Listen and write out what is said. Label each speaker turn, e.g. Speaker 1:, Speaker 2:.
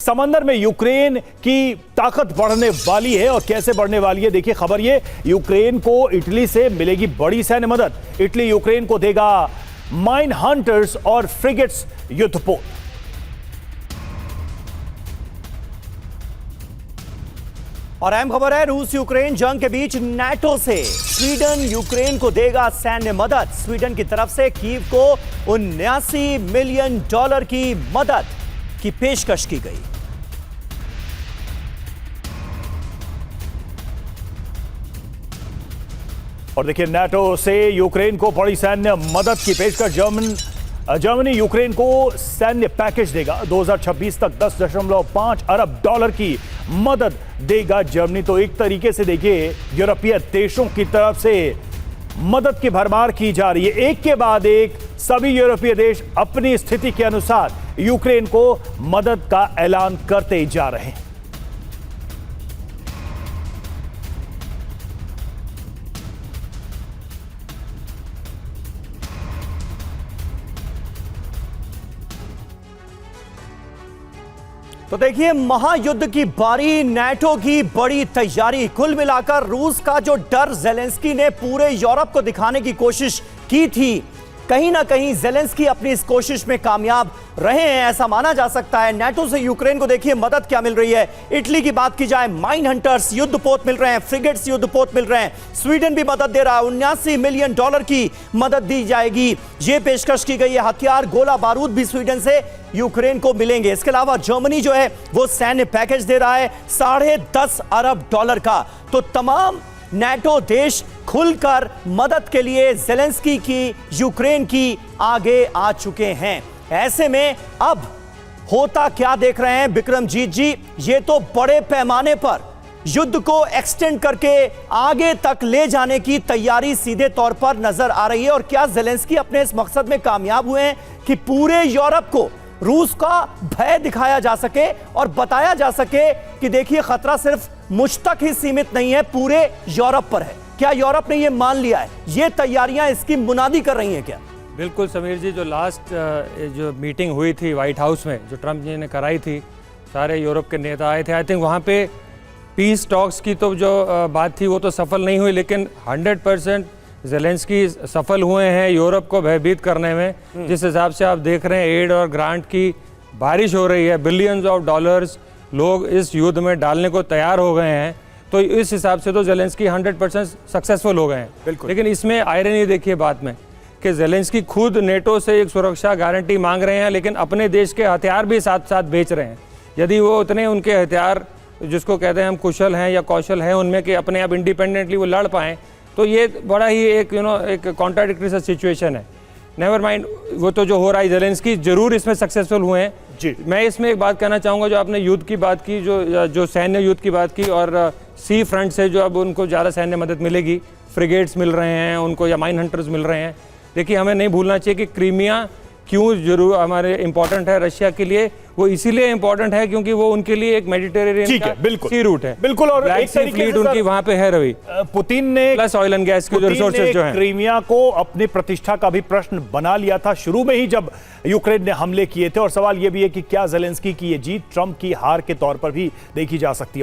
Speaker 1: समंदर में यूक्रेन की ताकत बढ़ने वाली है और कैसे बढ़ने वाली है देखिए खबर। ये यूक्रेन को इटली से मिलेगी बड़ी सैन्य मदद। इटली यूक्रेन को देगा माइन हंटर्स और फ्रिगेट्स युद्धपोत।
Speaker 2: और अहम खबर है, रूस यूक्रेन जंग के बीच नाटो से स्वीडन यूक्रेन को देगा सैन्य मदद। स्वीडन की तरफ से कीव को $79 मिलियन की मदद की पेशकश की गई।
Speaker 1: और देखिए नाटो से यूक्रेन को बड़ी सैन्य मदद की पेशकश। जर्मनी यूक्रेन को सैन्य पैकेज देगा। 2026 तक $10.5 अरब की मदद देगा जर्मनी। तो एक तरीके से देखिए यूरोपीय देशों की तरफ से मदद की भरमार की जा रही है। एक के बाद एक सभी यूरोपीय देश अपनी स्थिति के अनुसार यूक्रेन को मदद का ऐलान करते जा रहे हैं।
Speaker 2: तो देखिए महायुद्ध की बारी, नाटो की बड़ी तैयारी। कुल मिलाकर रूस का जो डर जेलेंस्की ने पूरे यूरोप को दिखाने की कोशिश की थी, कहीं ना कहीं जेलेंस्की अपनी इस कोशिश में कामयाब रहे हैं, ऐसा माना जा सकता है। नाटो से यूक्रेन को देखिए मदद क्या मिल रही है। इटली की बात की जाए, माइन हंटर्स युद्धपोत मिल रहे हैं, फ्रिगेट्स युद्धपोत मिल रहे हैं। स्वीडन भी मदद दे रहा है, $79 मिलियन की मदद दी जाएगी। ये पेशकश की गई है। हथियार, गोला बारूद भी स्वीडन से यूक्रेन को मिलेंगे। इसके अलावा जर्मनी जो है वो सैन्य पैकेज दे रहा है $10.5 अरब का। तो तमाम नाटो देश खुलकर मदद के लिए जेलेंस्की की यूक्रेन की आगे आ चुके हैं। ऐसे में अब होता क्या देख रहे हैं विक्रमजीत जी, ये तो बड़े पैमाने पर युद्ध को एक्सटेंड करके आगे तक ले जाने की तैयारी सीधे तौर पर नजर आ रही है। और क्या जेलेंस्की अपने इस मकसद में कामयाब हुए हैं कि पूरे यूरोप को रूस का भय दिखाया जा सके और बताया जा सके कि देखिए खतरा सिर्फ मुझ तक ही सीमित नहीं है, पूरे यूरोप पर है। क्या यूरोप ने यह मान लिया है? ये तैयारियां इसकी मुनादी कर रही हैं क्या?
Speaker 3: बिल्कुल समीर जी, जो लास्ट जो मीटिंग हुई थी व्हाइट हाउस में, जो ट्रंप जी ने कराई थी, सारे यूरोप के नेता आए थे। आई थिंक वहाँ पे पीस टॉक्स की तो जो बात थी वो तो सफल नहीं हुई, लेकिन 100% जेलेंस्की सफल हुए हैं यूरोप को भयभीत करने में। जिस हिसाब से आप देख रहे हैं एड और ग्रांट की बारिश हो रही है, बिलियंस ऑफ डॉलर्स लोग इस युद्ध में डालने को तैयार हो गए हैं, तो इस हिसाब से तो जेलेंस्की 100% सक्सेसफुल हो गए हैं। लेकिन इसमें आयरनी देखिए बात में कि जेलेंस्की खुद नेटो से एक सुरक्षा गारंटी मांग रहे हैं, लेकिन अपने देश के हथियार भी साथ साथ बेच रहे हैं। यदि वो उतने उनके हथियार जिसको कहते हैं हम कुशल हैं या कौशल हैं उनमें कि अपने आप इंडिपेंडेंटली वो लड़ पाएँ, तो ये बड़ा ही एक एक कॉन्ट्राडिक्टरी सा सिचुएशन है। नेवर माइंड, वो तो जो हो रहा है जेलेंस्की जरूर इसमें सक्सेसफुल हुए हैं
Speaker 1: जी।
Speaker 3: मैं इसमें एक बात कहना चाहूँगा, जो आपने युद्ध की बात की, जो सैन्य युद्ध की बात की, और सी फ्रंट से जो अब उनको ज़्यादा सैन्य मदद मिलेगी, फ्रिगेट्स मिल रहे हैं उनको या माइन हंटर्स मिल रहे हैं। देखिए हमें नहीं भूलना चाहिए कि क्रीमिया क्यों जरूर हमारे इंपॉर्टेंट है रशिया के लिए। वो इसीलिए इंपॉर्टेंट है क्योंकि वो उनके लिए एक मेडिटेरेनियन का सी रूट है।
Speaker 1: बिल्कुल। और एक
Speaker 3: फ्लीट उनकी वहां पे है रवि।
Speaker 1: पुतिन ने
Speaker 3: प्लस ऑयल एंड गैस के जो रिसोर्सेज जो हैं,
Speaker 1: क्रीमिया को अपनी प्रतिष्ठा का भी प्रश्न बना लिया था शुरू में ही जब यूक्रेन ने हमले किए थे। और सवाल यह भी है कि क्या जेलेंस्की की ये जीत ट्रंप की हार के तौर पर भी देखी जा सकती है।